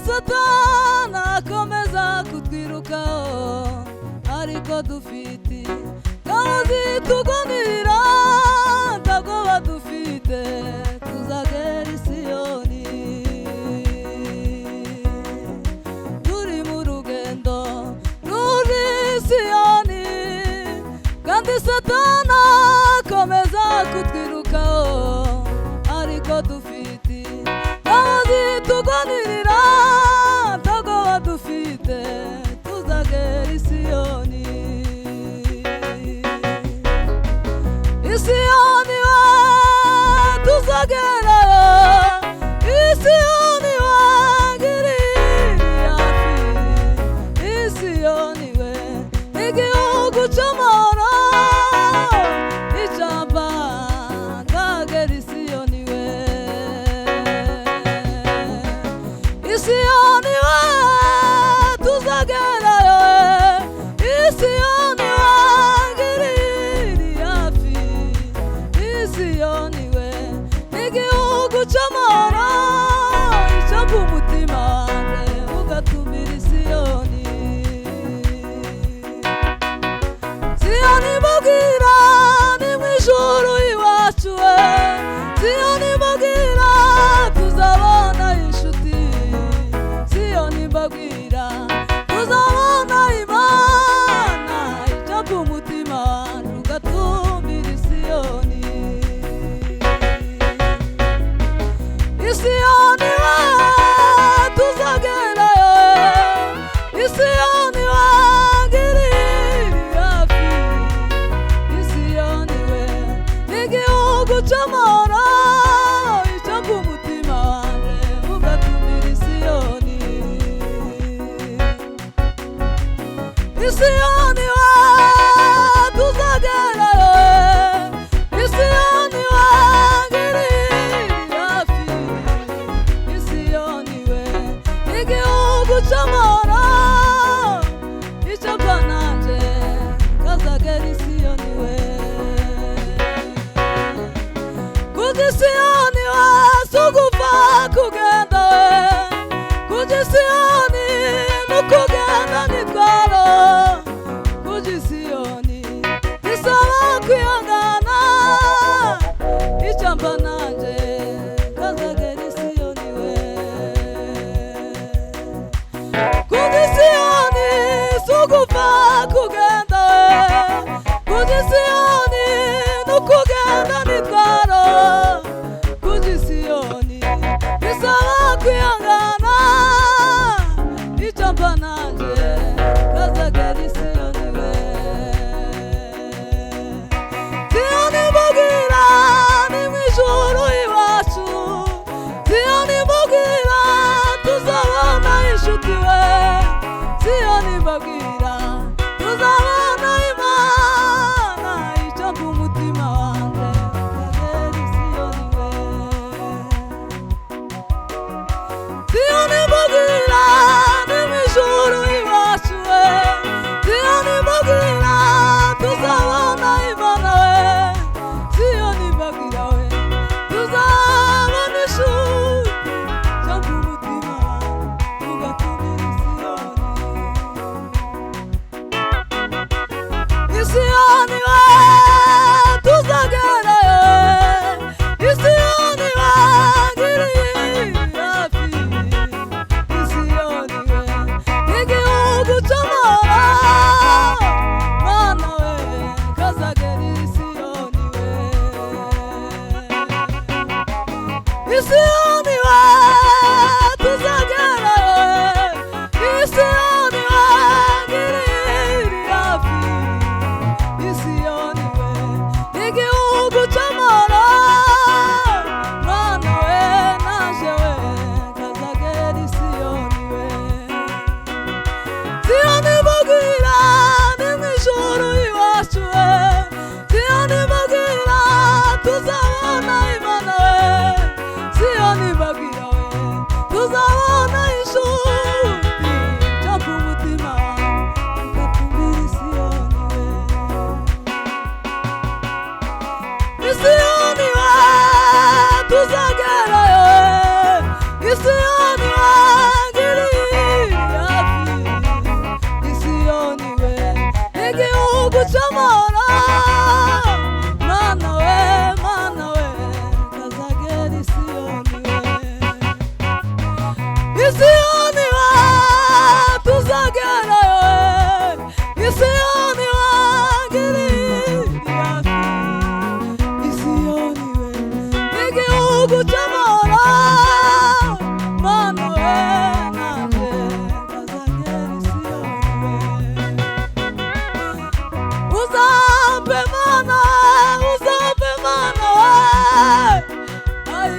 Satana akomeza kutwirukaho ariko dufite kazi tuganira ntabwo badufite tuzagera i Siyoni turi mu rugendo ruri Siyoni kandi Satana akomeza kutwirukaho ariko dufite kazi tuganira tuzagera i Siyoni. I Siyoni we tuzagerayo, i Siyoni wangiriye hafi, i Siyoni we igihugu cy'amahoro, ijambo ndagera i Siyoni we, i Siyoni we tuzagerayo, i Siyoni wangiriye hafi, i Siyoni we igihugu cy'amahoro, ijambo umutima wanjye ugatumira i Siyoni. Siyoni mbabwira ni mu ijuru iwacu we, Siyoni mbabwira tuzabona inshuti, Siyoni mbabwira tuzabona Imana, ijambo umutima wanjye ugatumira i Siyoni. I Siyoni we tuzagerayo, i Siyoni wangiriye hafi, i Siyoni we igihugu cy'amahoro, ijambo umutima wanjye ugatumira i Siyoni. I Siyoni we tuzagerayo, i Siyoni wangiriye hafi, i Siyoni we igihugu cy'amahoro, ijambo nanjye kazagera i Siyoni we. Kuja i Siyoni we si ugupfa kugenda we, kuja i Siyoni ni ukugenda nitwaro, kuja i Siyoni bisaba kwihangana, ijambo nanjye kazagera i Siyoni we. Kuja i Siyoni si ugupfa kugenda we, kuja i Siyoni ni ukugenda nitwaro, kuja i Siyoni bisaba kwihangana, ijambo nanjye kazagera i Siyoni we. Siyoni mbabwira ni mu ijuru iwacu, Siyoni mbabwira tuzabona inshuti we, Siyoni mbabwira tuzabona Imana, ijambo umutima wanjye kazagera i Siyoni we. Siyoni mbabwira ni mu ijuru iwacu we, Siyoni mbabwira tuzabona Imana we, Siyoni mbabwira we tuzabona inshuti, ijambo umutima wanjye ugatumira i Siyoni. I Siyoni we tuzagerayo, i Siyoni wangiriye hafi, i Siyoni we igihugu cy'amahoro, Mana we kazagera i Siyoni we. gucamora mana we kazagera isiyoni we isiyoni we tuzagerayo we isiyoni wangiriye isiyoni we igihugu c'amahoro mana we nanje kazagera isiyoni we uzampe mana we ai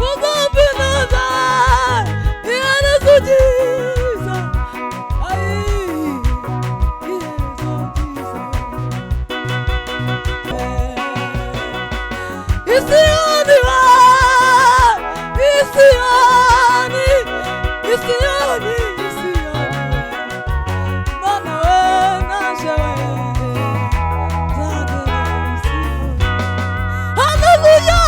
uzampe nada iherezo ryiza ai iherezo ryiza isiyoni we isiyoni mana we nanje we zagera isiyoni haleluya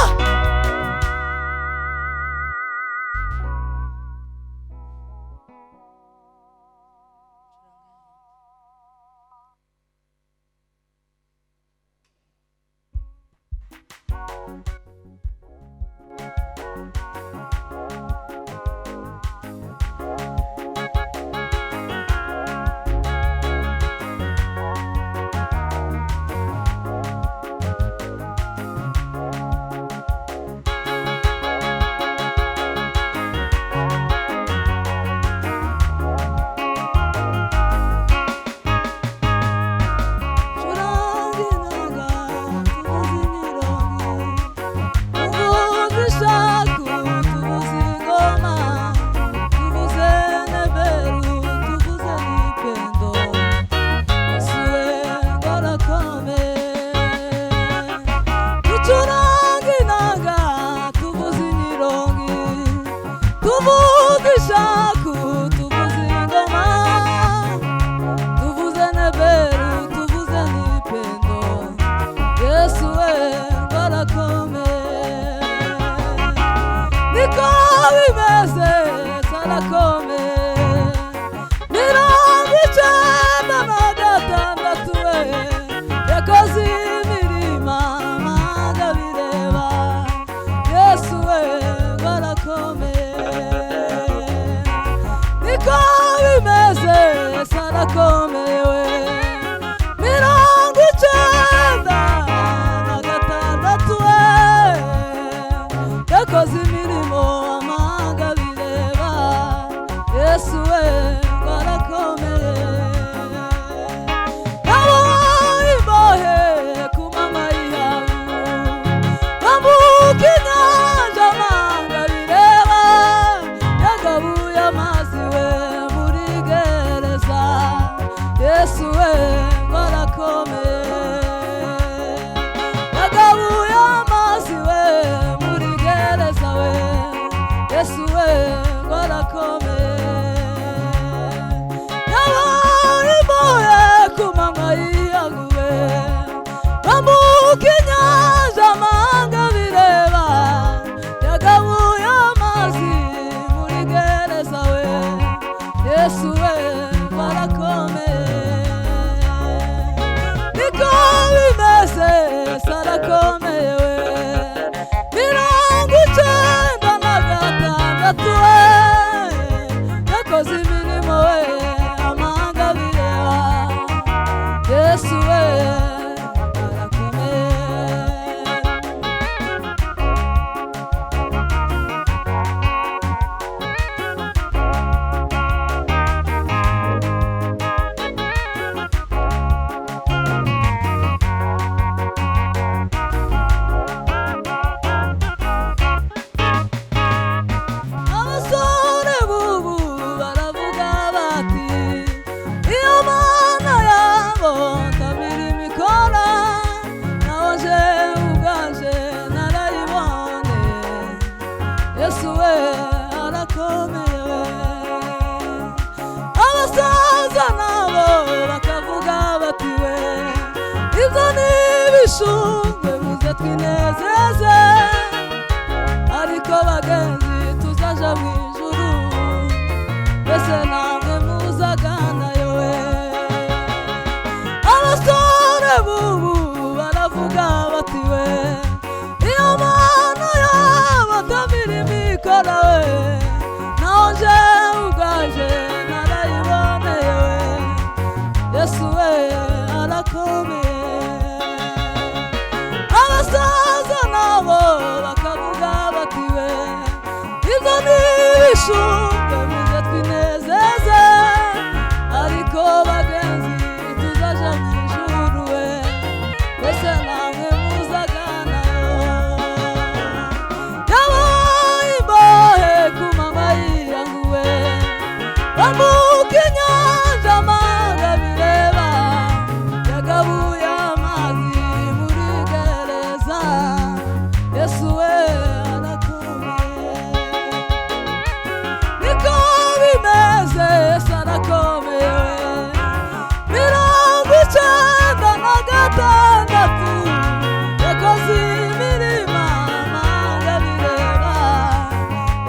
twishunge muze twinezeze, ariko bagenzi tuzaja mu ijuru. ambuka inyanja amanga bireba yagabuye amazi muri gereza Yesu we arakomeye niko bimeze Yesu arakomeye mirongo icyenda na gatandatu yakoze imirimo amanga bireba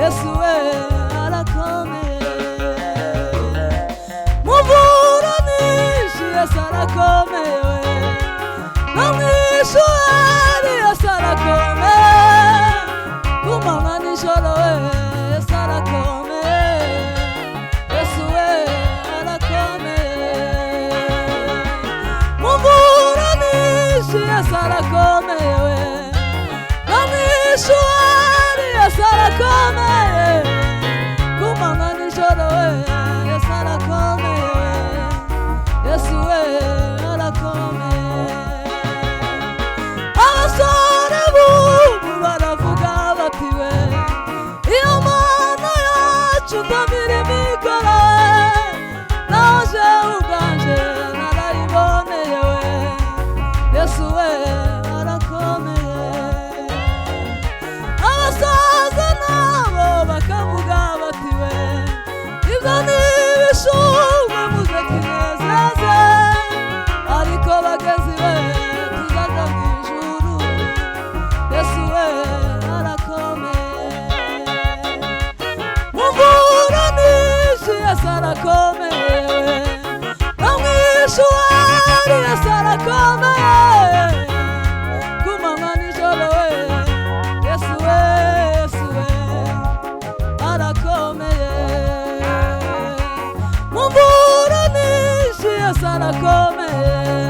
Yesu we arakomeye muvuranishe Yesu arakomeye no mwishuheri Yesu arakomeye kumanywa nijoro we Yesu arakomeye Yesu we arakomeye muvuranishe Yesu arakomeye no mwishuheri Yesu arakomeye kumanywa nijoro we Yesu arakomeye Yesu we arakomeye abasore bubu baravuga bati we iyo mana yacu ndamira imikora naje ubwanje narayiboneye we Yesu we arakomeye abasaza nabo bakavuga bati we ibyo ntibishobwe muze tunezeze ariko bagezi we tuzaja mu ijuru Yesu we arakomeye muvuranishe Yesu arakomeye no mwishuheri Yesu arakomeye kumanywa nijoro we Yesu we arakomeye muvuranishe Yesu arakomeye